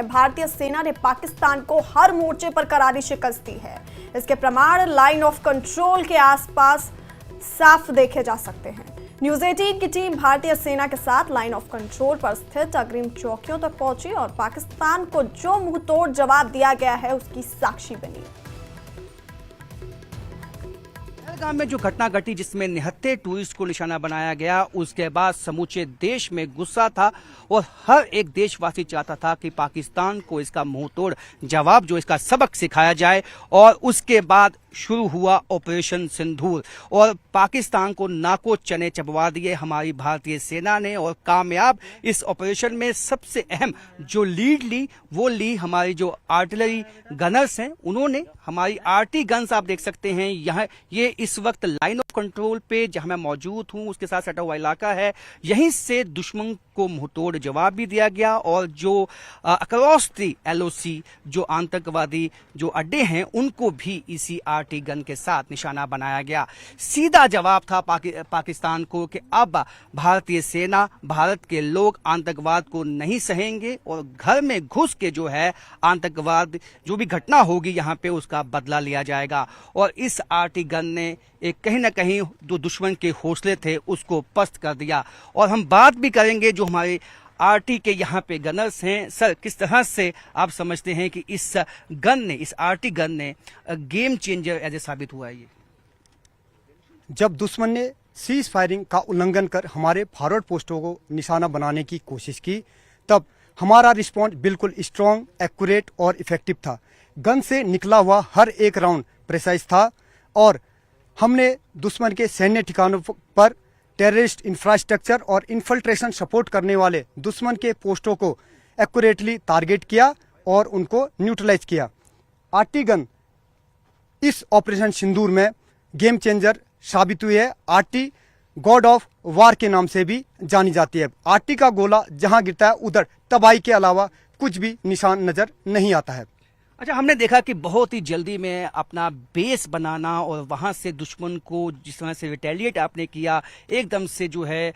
में भारतीय सेना ने पाकिस्तान को हर मोर्चे पर करारी शिकस्त दी है। इसके प्रमाण लाइन ऑफ कंट्रोल के आसपास साफ देखे जा सकते हैं। न्यूज़ 18 की टीम भारतीय सेना के साथ लाइन ऑफ कंट्रोल पर स्थित अग्रिम चौकियों तक पहुंची और पाकिस्तान को जो मुंहतोड़ जवाब दिया गया है उसकी साक्षी बनी। पहलगाम में जो घटना घटी जिसमें 69 टूरिस्ट को निशाना बनाया गया, उसके बाद समूचे देश में गुस्सा था और हर एक देशवासी चाहता था कि पाकिस्तान को इसका मुंहतोड़ जवाब, जो इसका सबक सिखाया जाए। और उसके बाद शुरू हुआ ऑपरेशन सिंदूर और पाकिस्तान को नाको चने चबवा दिए हमारी भारतीय सेना ने। और कामयाब इस ऑपरेशन में सबसे अहम जो लीड ली वो ली हमारी जो आर्टिलरी गनर्स हैं, उन्होंने हमारी आरटी गन्स आप देख सकते हैं यहाँ, ये इस वक्त लाइन ऑफ कंट्रोल पे जहां मैं मौजूद हूं उसके साथ सटा हुआ इलाका है, यहीं से दुश्मन को मुंहतोड़ जवाब भी दिया गया। और जो अक्रॉस द एलओसी जो आतंकवादी जो अड्डे हैं उनको भी इसी आरटी गन के साथ निशाना बनाया गया। सीधा जवाब था पाकिस्तान को कि अब भारतीय सेना, भारत के लोग आतंकवाद को नहीं सहेंगे और घर में घुस के जो है आतंकवाद जो भी घटना होगी यहाँ पे उसका बदला लिया जाएगा। और इस आरटी गन ने एक कहीं ना कहीं जो दुश्मन के हौसले थे उसको पस्त कर दिया। और हम बात भी करेंगे जो हमारे आरटी के यहाँ पे गनर्स हैं। सर, किस तरह से आप समझते हैं कि इस आरटी गन ने गेम चेंजर ऐसे साबित हुआ है? ये जब दुश्मन ने सीज फायरिंग का उल्लंघन कर हमारे फॉरवर्ड पोस्टों को निशाना बनाने की कोशिश की, तब हमारा रिस्पॉन्स बिल्कुल स्ट्रॉन्ग, एक्यूरेट और इफेक्टिव था। गन से निकला हुआ हर एक राउंड प्रिसाइज था और हमने दुश्मन के सैन्य ठिकानों पर टेररिस्ट इंफ्रास्ट्रक्चर और इन्फिल्ट्रेशन सपोर्ट करने वाले दुश्मन के पोस्टों को एक्यूरेटली टारगेट किया और उनको न्यूट्रलाइज किया। आरटी गन इस ऑपरेशन सिंदूर में गेम चेंजर साबित हुई है। आरटी गॉड ऑफ वार के नाम से भी जानी जाती है। आरटी का गोला जहां गिरता है उधर तबाही के अलावा कुछ भी निशान नजर नहीं आता है। अच्छा, हमने देखा कि बहुत ही जल्दी में अपना बेस बनाना और वहां से दुश्मन को जिस तरह से रिटेलिएट आपने किया, एकदम से जो है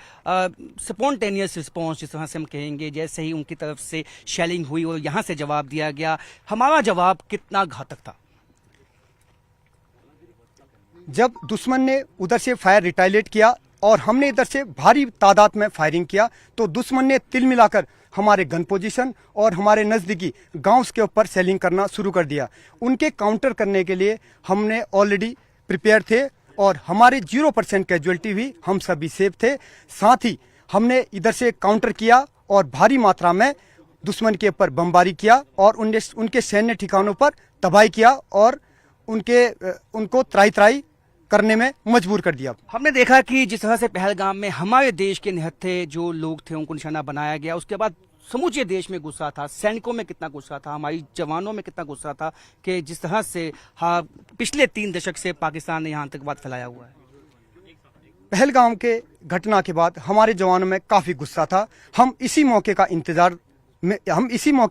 स्पॉन्टेनियस रिस्पॉन्स जिस तरह से हम कहेंगे, जैसे ही उनकी तरफ से शेलिंग हुई और यहां से जवाब दिया गया, हमारा जवाब कितना घातक था? जब दुश्मन ने उधर से फायर रिटेलिएट किया और हमने इधर से भारी तादाद में फायरिंग किया तो दुश्मन ने तिल मिलाकर हमारे गन पोजीशन और हमारे नज़दीकी गांव के ऊपर सेलिंग करना शुरू कर दिया। उनके काउंटर करने के लिए हमने ऑलरेडी प्रिपेयर थे और हमारे 0% कैजुअलिटी हुई, हम सभी सेफ थे। साथ ही हमने इधर से काउंटर किया और भारी मात्रा में दुश्मन के ऊपर बमबारी किया और उनके सैन्य ठिकानों पर तबाही किया और उनको त्राई करने में मजबूर कर दिया। हमने देखा कि जिस तरह से पहलगाम में हमारे देश के निहत्थे जो लोग थे उनको निशाना बनाया गया, उसके बाद समूचे देश में गुस्सा था, सैनिकों में कितना गुस्सा था, हमारी जवानों में कितना गुस्सा था कि जिस तरह से पिछले 3 दशक से पाकिस्तान ने यहाँ आतंकवाद फैलाया हुआ है। पहलगाम के घटना के बाद हमारे जवानों में काफी गुस्सा था। हम इसी मौके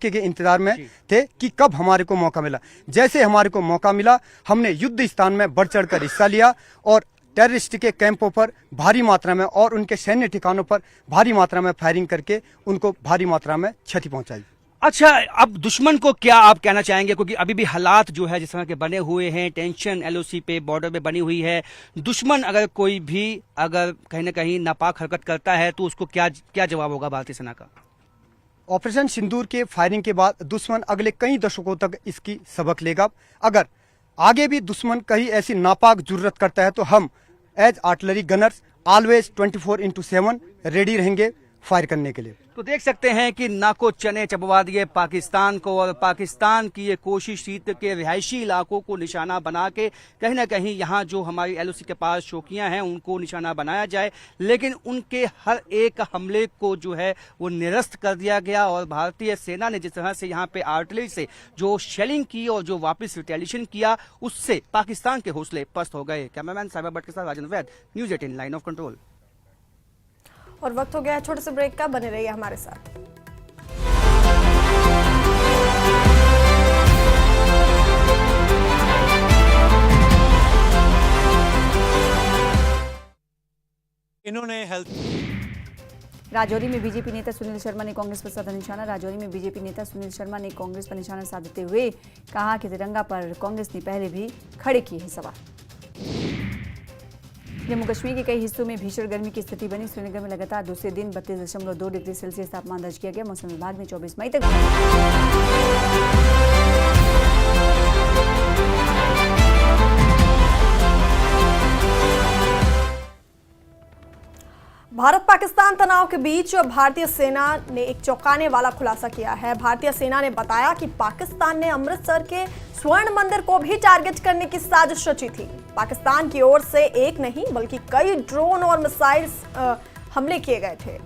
के इंतजार में थे कि कब हमारे को मौका मिला। जैसे हमारे को मौका मिला हमने युद्ध स्थान में बढ़ चढ़कर हिस्सा लिया और टेररिस्ट के कैंपों पर भारी मात्रा में और उनके सैन्य ठिकानों पर भारी मात्रा में फायरिंग करके उनको भारी मात्रा में क्षति पहुंचाई। अच्छा, अब दुश्मन को क्या आप कहना चाहेंगे, क्योंकि अभी भी हालात जो है जिस तरह के बने हुए हैं, टेंशन एलओसी पे बॉर्डर पे बनी हुई है। दुश्मन अगर कोई भी कहीं ना कहीं नापाक हरकत करता है तो उसको क्या जवाब होगा भारतीय सेना का? ऑपरेशन सिंदूर के फायरिंग के बाद दुश्मन अगले कई दशकों तक इसकी सबक लेगा। अगर आगे भी दुश्मन कहीं ऐसी नापाक जुर्रत करता है तो हम as artillery gunners always 24/7 ready रहेंगे फायर करने के लिए। तो देख सकते हैं कि नाको चने चबवा दिए पाकिस्तान को और पाकिस्तान की ये कोशिश थी के रिहायशी इलाकों को निशाना बना के कहीं ना कहीं यहाँ जो हमारी एलओसी के पास चौकियां हैं उनको निशाना बनाया जाए, लेकिन उनके हर एक हमले को जो है वो निरस्त कर दिया गया। और भारतीय सेना ने जिस तरह से यहाँ पे आर्टिलरी से जो शेलिंग की और जो वापस रिटेलिएशन किया, उससे पाकिस्तान के हौसले पस्त हो गए। कैमरामैन साहिबा भट्ट के साथ राजेंद्र वैद, न्यूज़ 18 लाइन ऑफ कंट्रोल। और वक्त हो गया है छोटे से ब्रेक का, बने रहिए हमारे साथ। इन्होंने हेल्थ राजौरी में बीजेपी नेता सुनील शर्मा ने कांग्रेस पर साधा निशाना। राजौरी में बीजेपी नेता सुनील शर्मा ने कांग्रेस पर निशाना साधते हुए कहा कि तिरंगा पर कांग्रेस ने पहले भी खड़े किए हैं सवाल। जम्मू कश्मीर के कई हिस्सों में भीषण गर्मी की स्थिति बनी। श्रीनगर में लगातार दूसरे दिन 32.2 डिग्री सेल्सियस तापमान दर्ज किया गया। मौसम विभाग ने 24 मई तक भारत पाकिस्तान तनाव के बीच भारतीय सेना ने एक चौंकाने वाला खुलासा किया है। भारतीय सेना ने बताया कि पाकिस्तान ने अमृतसर के स्वर्ण मंदिर को भी टारगेट करने की साजिश रची थी। पाकिस्तान की ओर से एक नहीं बल्कि कई ड्रोन और मिसाइल हमले किए गए थे,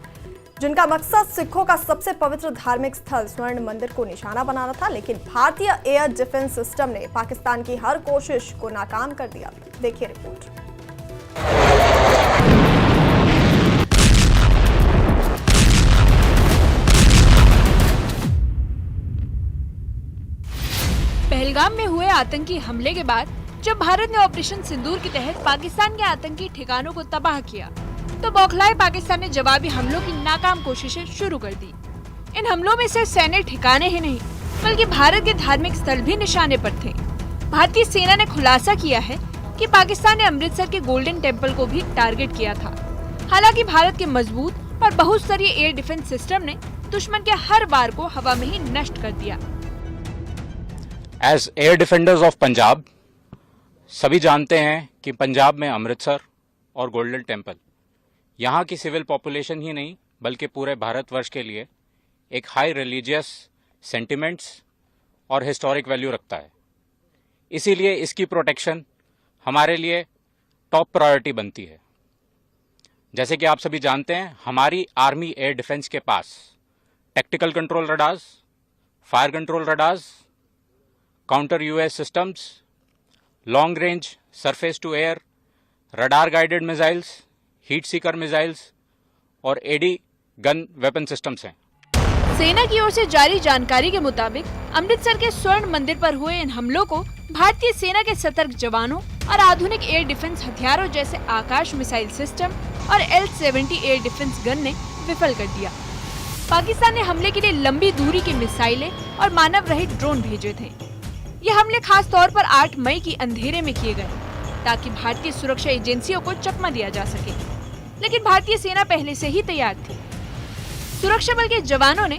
जिनका मकसद सिखों का सबसे पवित्र धार्मिक स्थल स्वर्ण मंदिर को निशाना बनाना था। लेकिन भारतीय एयर डिफेंस सिस्टम ने पाकिस्तान की हर कोशिश को नाकाम कर दिया। देखिए रिपोर्ट। पहलगाम में हुए आतंकी हमले के बाद जब भारत ने ऑपरेशन सिंदूर के तहत पाकिस्तान के आतंकी ठिकानों को तबाह किया, तो बौखलाए पाकिस्तान ने जवाबी हमलों की नाकाम कोशिशें शुरू कर दी। इन हमलों में सिर्फ सैन्य ठिकाने ही नहीं बल्कि भारत के धार्मिक स्थल भी निशाने पर थे। भारतीय सेना ने खुलासा किया है कि पाकिस्तान ने अमृतसर के गोल्डन टेम्पल को भी टारगेट किया था। हालांकि भारत के मजबूत और बहुस्तरीय एयर डिफेंस सिस्टम ने दुश्मन के हर वार को हवा में ही नष्ट कर दिया। As air defenders of Punjab, सभी जानते हैं कि पंजाब में अमृतसर और गोल्डन टेम्पल यहाँ की सिविल पॉपुलेशन ही नहीं बल्कि पूरे भारतवर्ष के लिए एक हाई रिलीजियस सेंटिमेंट्स और हिस्टोरिक वैल्यू रखता है। इसीलिए इसकी प्रोटेक्शन हमारे लिए टॉप प्रायोरिटी बनती है। जैसे कि आप सभी जानते हैं, हमारी आर्मी एयर डिफेंस के पास tactical control radars, fire control radars, counter US systems, long range surface to air, radar guided missiles, heat seeker missiles और एडी गन वेपन सिस्टम्स हैं। सेना की ओर से जारी जानकारी के मुताबिक अमृतसर के स्वर्ण मंदिर पर हुए इन हमलों को भारतीय सेना के सतर्क जवानों और आधुनिक एयर डिफेंस हथियारों जैसे आकाश मिसाइल सिस्टम और L-70 एयर डिफेंस गन ने विफल कर दिया। पाकिस्तान ने हमले के लिए लंबी दूरी की मिसाइलें और मानव रहित ड्रोन भेजे थे। ये हमले खास तौर पर 8 मई की अंधेरे में किए गए ताकि भारतीय सुरक्षा एजेंसियों को चकमा दिया जा सके, लेकिन भारतीय सेना पहले से ही तैयार थी। सुरक्षा बल के जवानों ने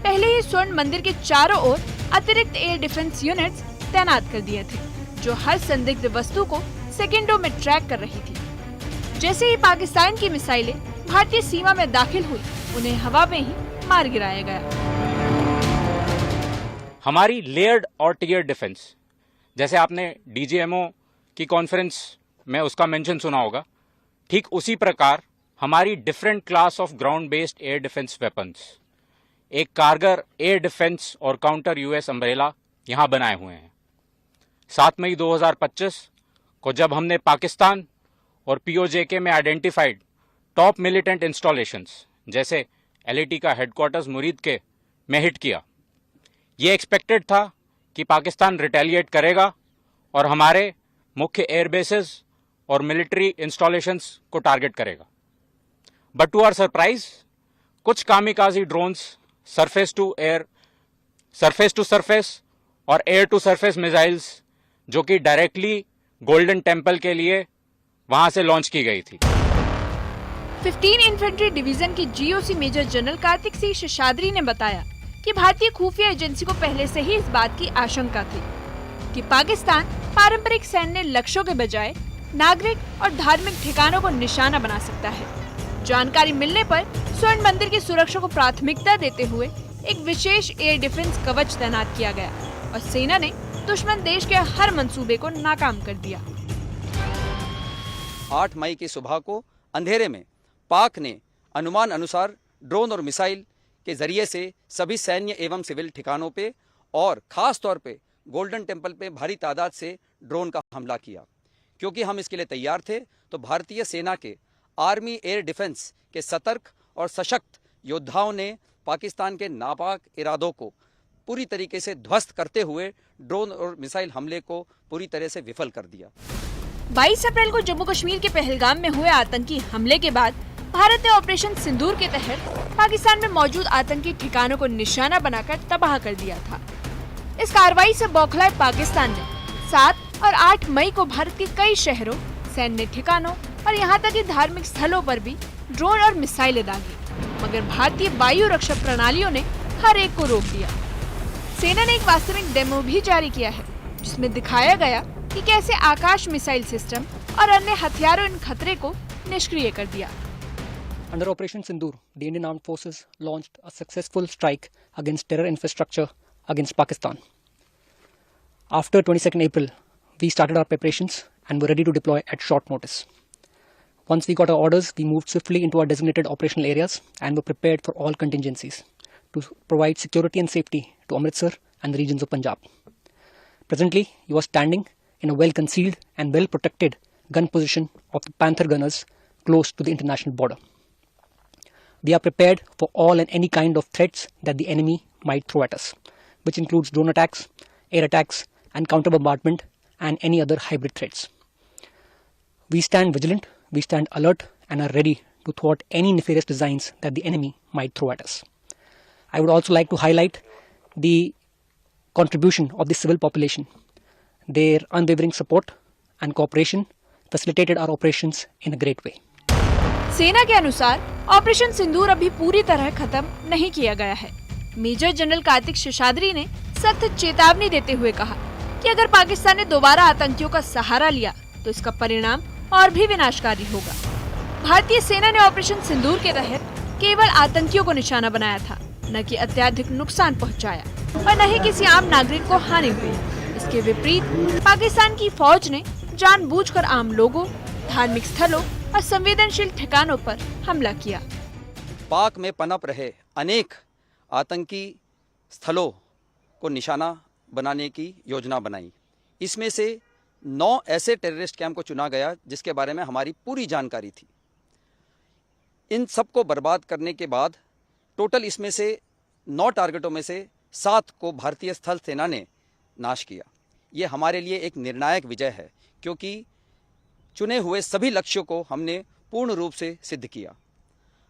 पहले ही स्वर्ण मंदिर के चारों ओर अतिरिक्त एयर डिफेंस यूनिट्स तैनात कर दिए थे, जो हर संदिग्ध वस्तु को सेकेंडों में ट्रैक कर रही थी। जैसे ही पाकिस्तान की मिसाइलें भारतीय सीमा में दाखिल हुई, उन्हें हवा में ही मार गिराया गया। हमारी लेयर्ड और टियर डिफेंस, जैसे आपने डीजीएमओ की कॉन्फ्रेंस में उसका मेंशन सुना होगा, ठीक उसी प्रकार हमारी different class of ground based air defence weapons, एक कारगर एयर डिफेंस और काउंटर यूएस अम्ब्रेला यहां बनाए हुए हैं। 7 मई 2025 को जब हमने पाकिस्तान और पीओजेके में आइडेंटिफाइड टॉप मिलिटेंट इंस्टॉलेशंस जैसे एलएटी का हेडक्वार्टर्स मुरीद के में हिट किया, ये एक्सपेक्टेड था कि पाकिस्तान रिटेलिएट करेगा और हमारे मुख्य एयरबेसेस और मिलिट्री इंस्टॉलेशंस को टारगेट करेगा। बट टू आवर सरप्राइज, कुछ kamikaze drones surface to surface और एयर टू सरफेस मिसाइल्स जो कि डायरेक्टली गोल्डन टेम्पल के लिए वहां से लॉन्च की गई थी। 15 इन्फेंट्री डिवीजन के GOC major general Kartik Singh Seshadri ने बताया कि भारतीय खुफिया एजेंसी को पहले से ही इस बात की आशंका थी कि पाकिस्तान पारंपरिक सैन्य लक्ष्यों के बजाय नागरिक और धार्मिक ठिकानों को निशाना बना सकता है। जानकारी मिलने पर स्वर्ण मंदिर की सुरक्षा को प्राथमिकता देते हुए एक विशेष एयर डिफेंस कवच तैनात किया गया और सेना ने दुश्मन देश के हर मंसूबे को नाकाम कर दिया। 8 मई की सुबह को अंधेरे में पाक ने अनुमान अनुसार ड्रोन और मिसाइल के जरिए से सभी सैन्य एवं सिविल ठिकानों पे और खास तौर पे गोल्डन टेम्पल पे भारी तादाद से ड्रोन का हमला किया। क्योंकि हम इसके लिए तैयार थे, तो भारतीय सेना के आर्मी एयर डिफेंस के सतर्क और सशक्त योद्धाओं ने पाकिस्तान के नापाक इरादों को पूरी तरीके से ध्वस्त करते हुए ड्रोन और मिसाइल हमले को पूरी तरह से विफल कर दिया। 22 अप्रैल को जम्मू कश्मीर के पहलगाम में हुए आतंकी हमले के बाद भारत ने ऑपरेशन सिंदूर के तहत पाकिस्तान में मौजूद आतंकी ठिकानों को निशाना बनाकर तबाह कर दिया था। इस कार्रवाई से बौखलाए पाकिस्तान ने 7 और 8 मई को भारत के कई शहरों, सैन्य ठिकानों और यहाँ तक कि धार्मिक स्थलों पर भी ड्रोन और मिसाइलें दागी, मगर भारतीय वायु रक्षा प्रणालियों ने हर एक को रोक दिया। सेना ने एक वास्तविक डेमो भी जारी किया है, जिसमें दिखाया गया कि कैसे आकाश मिसाइल सिस्टम और अन्य हथियारों इन खतरे को निष्क्रिय कर दिया। Under Operation Sindoor, the Indian Armed Forces launched a successful strike against terror infrastructure against Pakistan. After 22nd April, we started our preparations and were ready to deploy at short notice. Once we got our orders, we moved swiftly into our designated operational areas and were prepared for all contingencies to provide security and safety to Amritsar and the regions of Punjab. Presently, you are standing in a well-concealed and well-protected gun position of the Panther gunners close to the international border. We are prepared for all and any kind of threats that the enemy might throw at us, which includes drone attacks, air attacks, and counter bombardment, and any other hybrid threats. We stand vigilant, we stand alert, and are ready to thwart any nefarious designs that the enemy might throw at us. I would also like to highlight the contribution of the civil population. Their unwavering support and cooperation facilitated our operations in a great way. सेना के अनुसार operation सिंदूर अभी पूरी तरह खत्म नहीं किया गया है। मेजर जनरल कार्तिक शेषाद्री ने सख्त चेतावनी देते हुए कहा कि अगर पाकिस्तान ने दोबारा आतंकियों का सहारा लिया तो इसका परिणाम और भी विनाशकारी होगा। भारतीय सेना ने ऑपरेशन सिंदूर के तहत केवल आतंकियों को निशाना बनाया था, न कि अत्यधिक नुकसान पहुंचाया और न ही किसी आम नागरिक को हानि हुई। इसके विपरीत पाकिस्तान की फौज ने जानबूझकर आम लोगों, धार्मिक स्थलों और संवेदनशील ठिकानों पर हमला किया। पाक में पनप रहे अनेक आतंकी स्थलों को निशाना बनाने की योजना बनाई। इसमें से 9 ऐसे टेररिस्ट कैंप को चुना गया जिसके बारे में हमारी पूरी जानकारी थी। इन सबको बर्बाद करने के बाद टोटल इसमें से 9 टारगेटों में से 7 को भारतीय स्थल सेना ने नाश किया। ये हमारे लिए एक निर्णायक विजय है, क्योंकि चुने हुए सभी लक्ष्यों को हमने पूर्ण रूप से सिद्ध किया।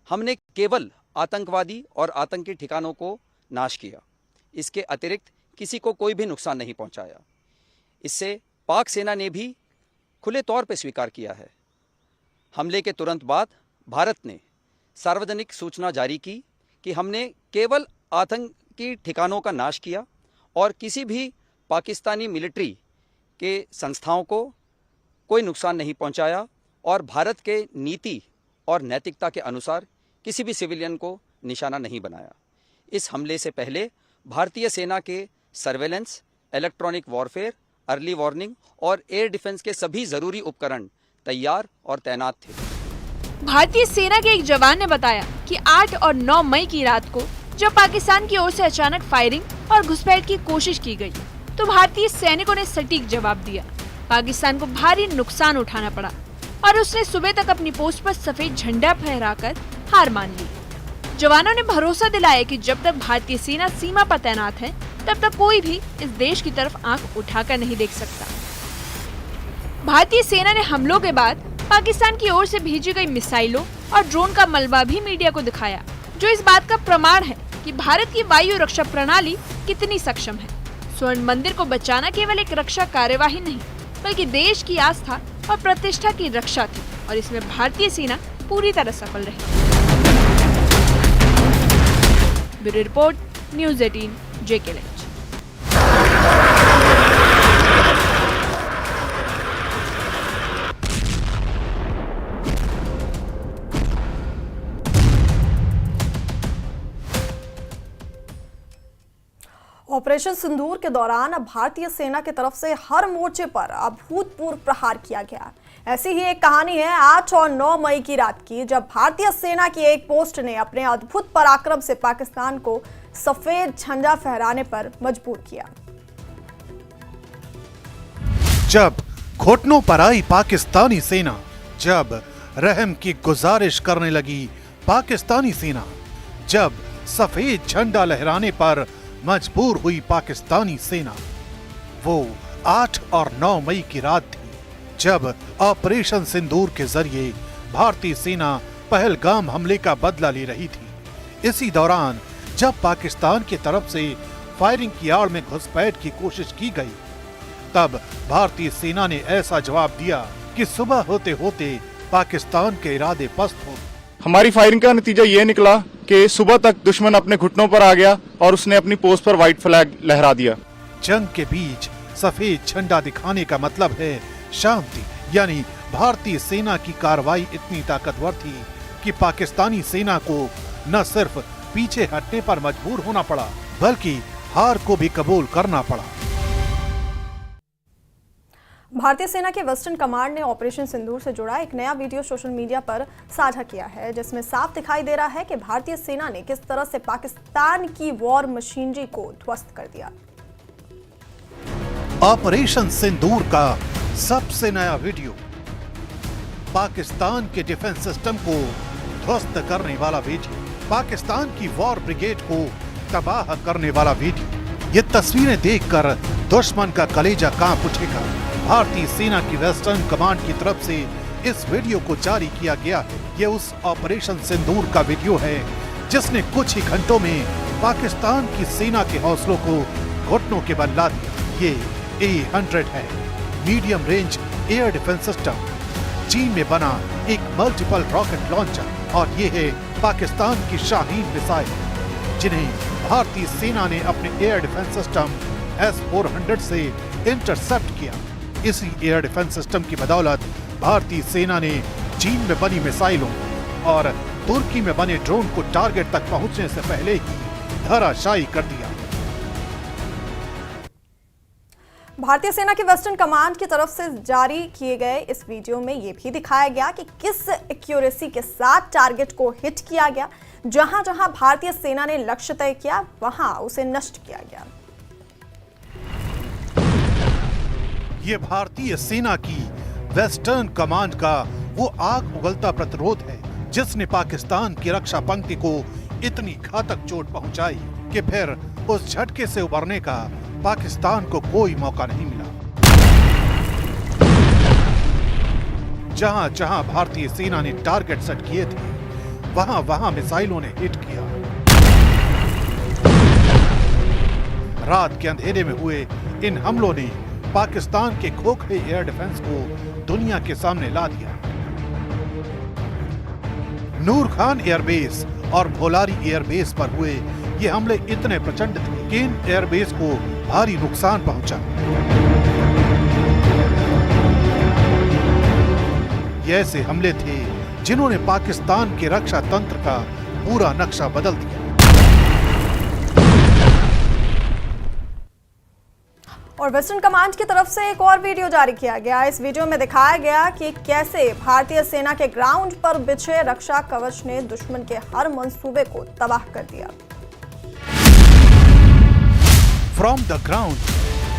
हमने केवल आतंकवादी और आतंकी ठिकानों को नाश किया, इसके अतिरिक्त किसी को कोई भी नुकसान नहीं पहुंचाया। इससे पाक सेना ने भी खुले तौर पर स्वीकार किया है। हमले के तुरंत बाद भारत ने सार्वजनिक सूचना जारी की कि हमने केवल आतंकी ठिकानों का नाश किया और किसी भी पाकिस्तानी मिलिट्री के संस्थाओं को कोई नुकसान नहीं पहुंचाया और भारत के नीति और नैतिकता के अनुसार किसी भी सिविलियन को निशाना नहीं बनाया। इस हमले से पहले भारतीय सेना के surveillance, electronic warfare, early warning और एयर डिफेंस के सभी जरूरी उपकरण तैयार और तैनात थे। भारतीय सेना के एक जवान ने बताया कि 8 और 9 मई की रात को जब पाकिस्तान की ओर से अचानक फायरिंग और घुसपैठ की कोशिश की गई, तो भारतीय सैनिकों ने सटीक जवाब दिया। पाकिस्तान को भारी नुकसान उठाना पड़ा और उसने सुबह तक अपनी पोस्ट पर सफेद झंडा फहराकर हार मान ली। जवानों ने भरोसा दिलाया कि जब तक भारतीय सेना सीमा पर तैनात है, तब तक कोई भी इस देश की तरफ आंख उठाकर नहीं देख सकता। भारतीय सेना ने हमलों के बाद पाकिस्तान की ओर से भेजी गई मिसाइलों और ड्रोन का मलबा भी मीडिया को दिखाया, जो इस बात का प्रमाण है कि भारत की वायु रक्षा प्रणाली कितनी सक्षम है। स्वर्ण मंदिर को बचाना केवल एक रक्षा कार्यवाही नहीं, बल्कि देश की आस्था और प्रतिष्ठा की रक्षा थी और इसमें भारतीय सेना पूरी तरह सफल रही। Bureau report, news 18 JK Lynch। Operation Sindoor के दौरान भारतीय सेना की तरफ से हर मोर्चे पर अभूतपूर्व प्रहार किया गया। ऐसी ही एक कहानी है 8 और 9 मई की रात की, जब भारतीय सेना की एक पोस्ट ने अपने अद्भुत पराक्रम से पाकिस्तान को सफेद झंडा फहराने पर मजबूर किया। जब घुटनों पर आई पाकिस्तानी सेना, जब रहम की गुजारिश करने लगी पाकिस्तानी सेना, जब सफेद झंडा लहराने पर मजबूर हुई पाकिस्तानी सेना, वो 8 और 9 मई की रात थी, जब ऑपरेशन सिंदूर के जरिए भारतीय सेना पहलगाम हमले का बदला ले रही थी। इसी दौरान जब पाकिस्तान की तरफ से फायरिंग की आड़ में घुसपैठ की कोशिश की गई, तब भारतीय सेना ने ऐसा जवाब दिया कि सुबह होते होते पाकिस्तान के इरादे पस्त हो। हमारी फायरिंग का नतीजा ये निकला कि सुबह तक दुश्मन अपने घुटनों पर आ गया और उसने अपनी पोस्ट पर व्हाइट फ्लैग लहरा दिया। जंग के बीच सफेद झंडा दिखाने का मतलब है शांति, यानी भारतीय सेना की कार्रवाई इतनी ताकतवर थी कि पाकिस्तानी सेना को न सिर्फ पीछे हटने पर मजबूर होना पड़ा, बल्कि हार को भी कबूल करना पड़ा। भारतीय सेना के वेस्टर्न कमांड ने ऑपरेशन सिंदूर से जुड़ा एक नया वीडियो सोशल मीडिया पर साझा किया है, जिसमें साफ दिखाई दे रहा है कि भारतीय सेना ने किस तरह से पाकिस्तान की वॉर मशीनरी को ध्वस्त कर दिया। ऑपरेशन सिंदूर का सबसे नया वीडियो, पाकिस्तान के डिफेंस सिस्टम को ध्वस्त करने वाला वीडियो, पाकिस्तान की वॉर ब्रिगेड को तबाह करने वाला वीडियो। ये तस्वीरें देखकर दुश्मन का कलेजा कांप उठेगा। भारतीय सेना की वेस्टर्न कमांड की तरफ से इस वीडियो को जारी किया गया है। ये उस ऑपरेशन सिंदूर का वीडियो है जिसने कुछ ही घंटों में पाकिस्तान की सेना के हौसलों को घुटनों के बल ला दिया। ये A-100 है, medium range air defence system, चीन में बना एक मल्टीपल रॉकेट लॉन्चर, और ये है पाकिस्तान की शाहीन मिसाइल, जिन्हें भारतीय सेना ने अपने एयर डिफेंस सिस्टम S-400 से इंटरसेप्ट किया। इसी एयर डिफेंस सिस्टम की बदौलत भारतीय सेना ने चीन में बनी मिसाइलों और तुर्की में बने ड्रोन को टारगेट तक पहुंचने से पहले ही धराशायी कर दिया। भारतीय सेना की वेस्टर्न कमांड की तरफ से जारी किए गए इस वीडियो में ये भी दिखाया गया कि किस एक्यूरेसी के साथ टारगेट को हिट किया गया। जहां जहां भारतीय सेना ने लक्ष्य तय किया, वहां उसे नष्ट किया गया। ये भारतीय सेना की वेस्टर्न कमांड का वो आग उगलता प्रतिरोध है जिसने पाकिस्तान की रक्षा पंक्ति को इतनी घातक चोट पहुंचाई कि फिर उस झटके से उबरने का पाकिस्तान को कोई मौका नहीं मिला। जहां जहां भारतीय सेना ने टारगेट सेट किए थे, वहां वहां मिसाइलों ने हिट किया। रात के अंधेरे में हुए इन हमलों ने पाकिस्तान के खोखले एयर डिफेंस को दुनिया के सामने ला दिया। नूर खान एयरबेस और भोलारी एयरबेस पर हुए ये हमले इतने प्रचंड थे कि इन एयरबेस को भारी नुकसान पहुंचा। ये ऐसे हमले थे जिन्होंने पाकिस्तान के रक्षा तंत्र का पूरा नक्शा बदल दिया। और वेस्टर्न कमांड की तरफ से एक और वीडियो जारी किया गया। इस वीडियो में दिखाया गया कि कैसे भारतीय सेना के ग्राउंड पर बिछे रक्षा कवच ने दुश्मन के हर मंसूबे को तबाह कर दिया। From the ground,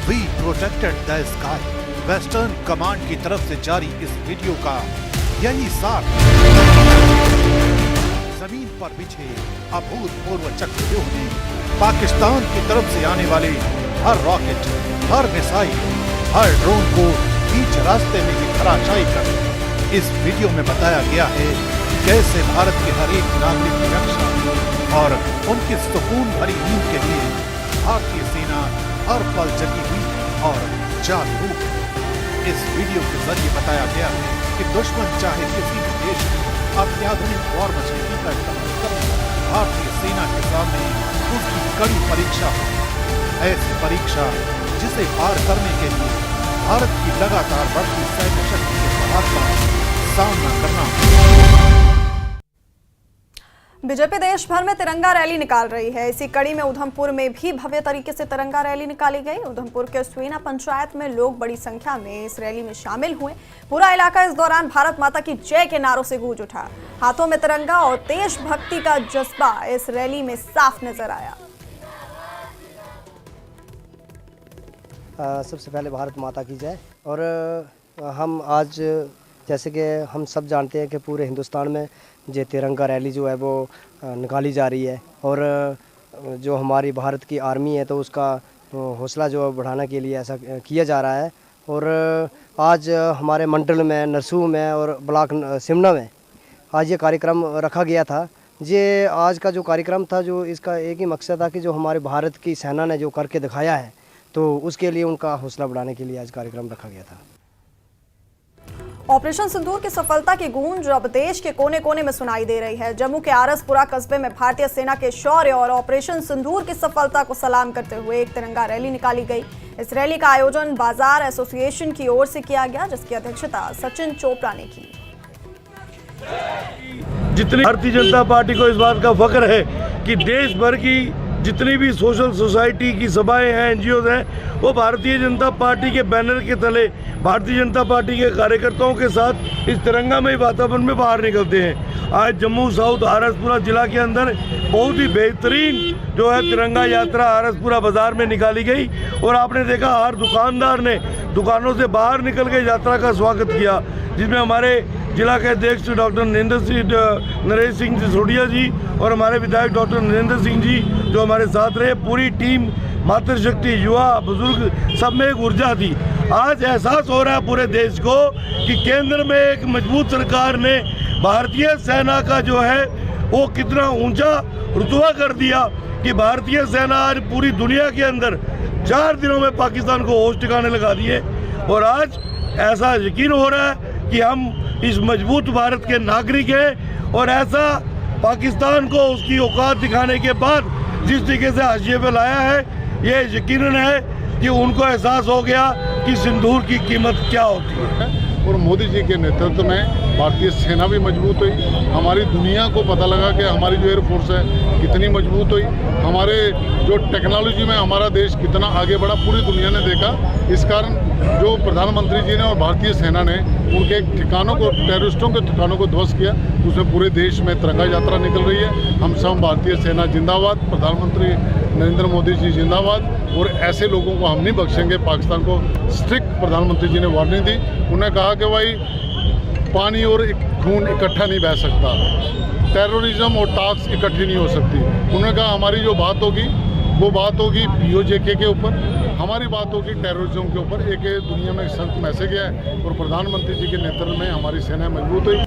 we protected the sky. Western command की तरफ से जारी इस वीडियो का यही सार। जमीन पर बिछे अभूतपूर्व चक्रव्यूह ने पाकिस्तान की तरफ से आने वाले हर रॉकेट, हर मिसाइल, हर ड्रोन को बीच रास्ते में ही धराशायी कर दिया। इस वीडियो में बताया गया है कैसे भारत के हर एक नागरिक की रक्षा और उनकी सुकून भरी नींद के लिए भारतीय सेना हर पल जगी हुई और जागरूक। इस वीडियो के जरिए बताया गया है कि दुश्मन चाहे किसी भी देश में अत्याधुनिक वॉर मशीनरी का इस्तेमाल करे, भारतीय सेना के सामने उसकी कड़ी परीक्षा हो। ऐसी परीक्षा जिसे पार करने के लिए भारत की लगातार बढ़ती सैन्य शक्ति के प्रभाव का सामना करना होगा। बीजेपी देश भर में तिरंगा रैली निकाल रही है। इसी कड़ी में उधमपुर में भी भव्य तरीके से तिरंगा रैली निकाली गई। उधमपुर के सुईना पंचायत में लोग बड़ी संख्या में इस रैली में शामिल हुए। पूरा इलाका इस दौरान भारत माता की जय के नारों से गूंज उठा। हाथों में तिरंगा और देशभक्ति का जज्बा इस रैली में साफ नजर आया। सबसे पहले भारत माता की जय। और हम आज जैसे कि हम सब जानते हैं कि पूरे हिंदुस्तान में ये तिरंगा रैली जो है वो निकाली जा रही है, और जो हमारी भारत की आर्मी है तो उसका हौसला जो बढ़ाने के लिए ऐसा किया जा रहा है। और आज हमारे मंडल में, नरसूह में और ब्लॉक सिमना में आज ये कार्यक्रम रखा गया था। ये आज का जो कार्यक्रम था, जो इसका एक ही मकसद था कि जो हमारे भारत की सेना ने जो करके दिखाया है, तो उसके लिए उनका हौसला बढ़ाने के लिए आज कार्यक्रम रखा गया था। ऑपरेशन सिंदूर की सफलता की गूंज अब देश के कोने कोने में सुनाई दे रही है। जम्मू के आरसपुरा कस्बे में भारतीय सेना के शौर्य और ऑपरेशन सिंदूर की सफलता को सलाम करते हुए एक तिरंगा रैली निकाली गई। इस रैली का आयोजन बाजार एसोसिएशन की ओर से किया गया, जिसकी अध्यक्षता सचिन चोपड़ा ने की। जितनी भारतीय जनता पार्टी को इस बात का फख्र है कि देश भर की जितनी भी सोशल सोसाइटी की सभाएं हैं, एनजीओ हैं, वो भारतीय जनता पार्टी के बैनर के तले भारतीय जनता पार्टी के कार्यकर्ताओं के साथ इस तिरंगामय वातावरण में बाहर निकलते हैं। आज जम्मू साउथ आरसपुरा जिला के अंदर बहुत ही बेहतरीन जो है तिरंगा यात्रा आरसपुरा बाजार में निकाली गई और आपने देखा हर दुकानदार ने दुकानों से बाहर निकल के यात्रा का स्वागत किया, जिसमें हमारे जिला के अध्यक्ष डॉक्टर नरेश सिंह सिसोदिया जी और हमारे विधायक डॉक्टर नरेंद्र सिंह जी जो हमारे साथ रहे, पूरी टीम, मातृशक्ति, युवा, बुजुर्ग, सब में एक ऊर्जा थी। आज एहसास हो रहा है पूरे देश को कि केंद्र में एक मजबूत सरकार ने भारतीय सेना का जो है वो कितना ऊंचा रुतबा कर दिया कि भारतीय सेना आज पूरी दुनिया के अंदर 4 दिनों में पाकिस्तान को होश ठिकाने लगा दिए। और आज ऐसा यकीन हो रहा है कि हम इस मजबूत भारत के नागरिक हैं और ऐसा पाकिस्तान को उसकी औकात दिखाने के बाद जिस तरीके से हाशिए पे लाया है, ये यकीनन है कि उनको एहसास हो गया कि सिंदूर की कीमत क्या होती है। और मोदी जी के नेतृत्व में भारतीय सेना भी मजबूत हुई। हमारी दुनिया को पता लगा कि हमारी जो एयरफोर्स है कितनी मजबूत हुई, हमारे जो टेक्नोलॉजी में हमारा देश कितना आगे बढ़ा, पूरी दुनिया ने देखा। इस कारण जो प्रधानमंत्री जी ने और भारतीय सेना ने उनके ठिकानों को, टेररिस्टों के ठिकानों को ध्वस्त किया, उसमें पूरे देश में तिरंगा यात्रा निकल रही है। हम सब भारतीय सेना जिंदाबाद, प्रधानमंत्री नरेंद्र मोदी जी जिंदाबाद। और ऐसे लोगों को हम नहीं बख्शेंगे। पाकिस्तान को स्ट्रिक्ट प्रधानमंत्री जी ने वार्निंग दी। उन्हें कहा कि भाई पानी और खून इकट्ठा नहीं बह सकता, टेररिज्म और टैक्स इकट्ठी नहीं हो सकती। उन्होंने कहा हमारी जो बात होगी वो बात होगी POJK के ऊपर, हमारी बात होगी टेररिज्म के ऊपर। एक दुनिया में सख्त मैसेज है और प्रधानमंत्री जी के नेतृत्व में हमारी सेना मजबूत हुई।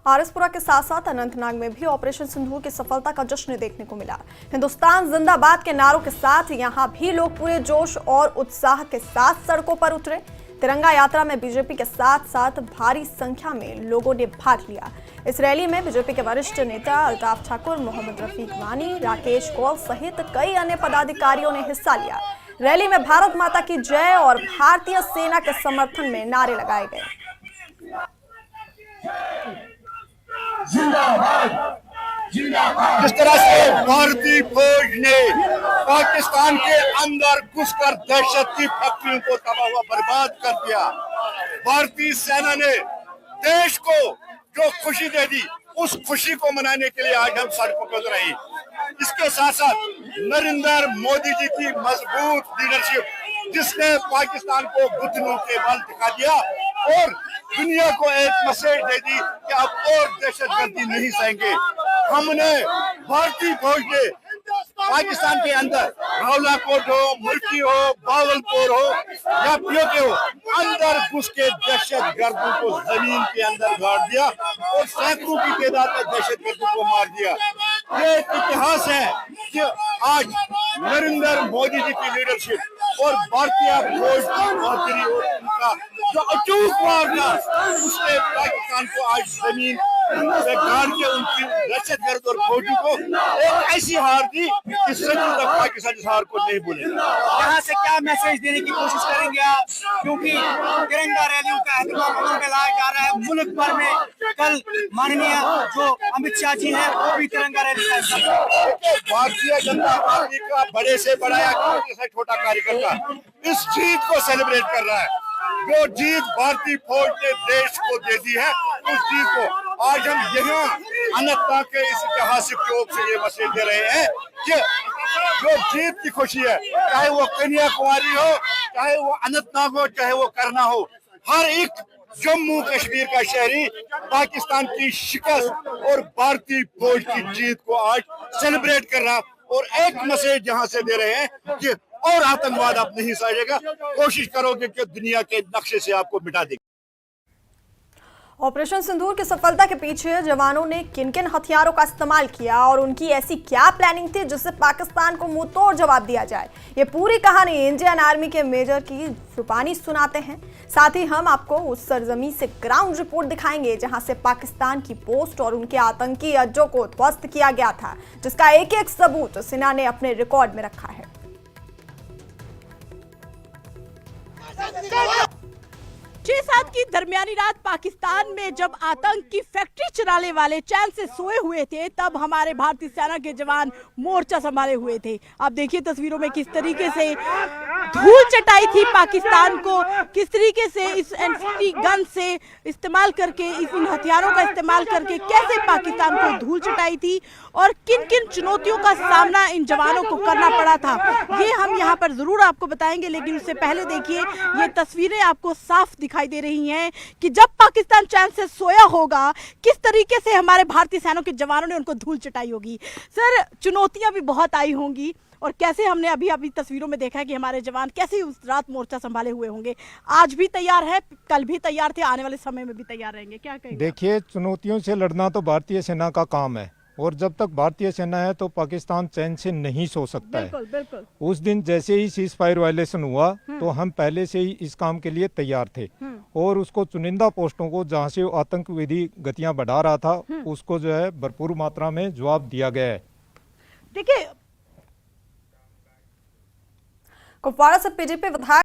आरसपुरा के साथ साथ अनंतनाग में भी ऑपरेशन सिंदूर की सफलता का जश्न देखने को मिला। हिंदुस्तान जिंदाबाद के नारों के साथ यहां भी लोग पूरे जोश और उत्साह के साथ सड़कों पर उतरे। तिरंगा यात्रा में बीजेपी के साथ साथ भारी संख्या में लोगों ने भाग लिया। इस रैली में बीजेपी के वरिष्ठ नेता अल्ताफ ठाकुर, मोहम्मद रफीक वानी, राकेश कौल सहित कई अन्य पदाधिकारियों ने हिस्सा लिया। रैली में भारत माता की जय और भारतीय सेना के समर्थन में नारे लगाए गए। जिस तरह से भारतीय फौज ने पाकिस्तान के अंदर घुसकर दहशत की फैक्ट्रियों को तबाह हुआ बर्बाद कर दिया, भारतीय सेना ने देश को जो खुशी दे दी, उस खुशी को मनाने के लिए आज हम सड़कों पर उतर रहे। इसके साथ साथ नरेंद्र मोदी जी की मजबूत लीडरशिप, जिसने पाकिस्तान को घुटनों के बल दिखा दिया और दुनिया को एक मैसेज दे दी कि अब और दहशतगर्दी नहीं सहेंगे। हमने, भारतीय फौज ने पाकिस्तान के अंदर रावलाकोट हो, मुल्की हो, बावलपुर हो या POK हो, अंदर घुस के दहशतगर्दों को जमीन के अंदर गाड़ दिया और सैकड़ों की तादाद में दहशतगर्दों को मार दिया। ये इतिहास है कि आज नरेंद्र मोदी जी की लीडरशिप और भारतीय फौज की बहादुरी और उनका जो अचूक वारना, उसने पाकिस्तान को आज जमीन से गाड़ के उनकी दहशतगर्द और फौजी को एक ऐसी हार दी कि सदियों तक पाकिस्तान इस हार को नहीं भूलेगा। यहाँ से क्या मैसेज देने की कोशिश करेंगे आप, क्योंकि तिरंगा रैलियों का एहतमाम में लाया जा रहा है मुल्क भर में। कल माननीय जो अमित शाह जी हैं वो भी तिरंगा रैली का भारतीय जनता पार्टी का बड़े से बड़ा या छोटे से छोटा कार्यकर्ता इस जीत को सेलिब्रेट कर रहा है। जो जीत भारतीय फौज ने देश को दे दी है, उस जीत को आज हम यहाँ अनंतनाग के इस ऐतिहासिक चौक से ये मैसेज दे रहे हैं कि जो जीत की खुशी है, चाहे वो कन्याकुमारी हो, चाहे वो अनंतनाग हो, चाहे वो करना हो, हर एक जम्मू कश्मीर का शहरी पाकिस्तान की शिकस्त और भारतीय फौज की जीत को आज सेलिब्रेट कर रहा और एक मैसेज यहाँ से दे रहे हैं कि और आतंकवाद आप नहीं सहेगा, कोशिश करोगे कि दुनिया के नक्शे से आपको मिटा देंगे। ऑपरेशन सिंदूर की सफलता के पीछे जवानों ने किन किन हथियारों का इस्तेमाल किया और उनकी ऐसी क्या प्लानिंग थी जिससे पाकिस्तान को मुंह तोड़ जवाब दिया जाए, ये पूरी कहानी इंडियन आर्मी के मेजर की जुबानी सुनाते हैं। साथ ही हम आपको उस सरजमी से ग्राउंड रिपोर्ट दिखाएंगे जहां से पाकिस्तान की पोस्ट और उनके आतंकी अड्डों को ध्वस्त किया गया था, जिसका एक एक सबूत सेना ने अपने रिकॉर्ड में रखा है। 6-7 की दरमियानी रात पाकिस्तान में जब आतंक की फैक्ट्री चलाने वाले चैन से सोए हुए थे, तब हमारे भारतीय सेना के जवान मोर्चा संभाले हुए थे। आप देखिए तस्वीरों में किस तरीके से धूल चटाई थी पाकिस्तान को, किस तरीके से इस एंटी गन से इस्तेमाल करके, इन हथियारों का इस्तेमाल करके कैसे पाकिस्तान को धूल चटाई थी और किन किन चुनौतियों का सामना इन जवानों को करना पड़ा था, ये हम यहाँ पर जरूर आपको बताएंगे। लेकिन उससे पहले देखिए ये तस्वीरें आपको साफ दिखाई दे रही हैं कि जब पाकिस्तान चैन से सोया होगा, किस तरीके से हमारे भारतीय सेना के जवानों ने उनको धूल चटाई होगी। सर, चुनौतियां भी बहुत आई होंगी और कैसे हमने अभी तस्वीरों में देखा है कि हमारे जवान कैसे उस रात मोर्चा संभाले हुए होंगे। आज भी तैयार है, कल भी तैयार थे, आने वाले समय में भी तैयार रहेंगे, क्या कहेंगे? देखिए, चुनौतियों से लड़ना तो भारतीय सेना का काम है और जब तक भारतीय सेना है तो पाकिस्तान चैन से नहीं सो सकता है। बिल्कुल। उस दिन जैसे ही सीज फायर वायलेशन हुआ तो हम पहले से ही इस काम के लिए तैयार थे और उसको चुनिंदा पोस्टों को जहाँ से आतंकवादी गतियां बढ़ा रहा था उसको जो है भरपूर मात्रा में जवाब दिया गया है। देखिए, कुपवाड़ा से बीजेपी विधायक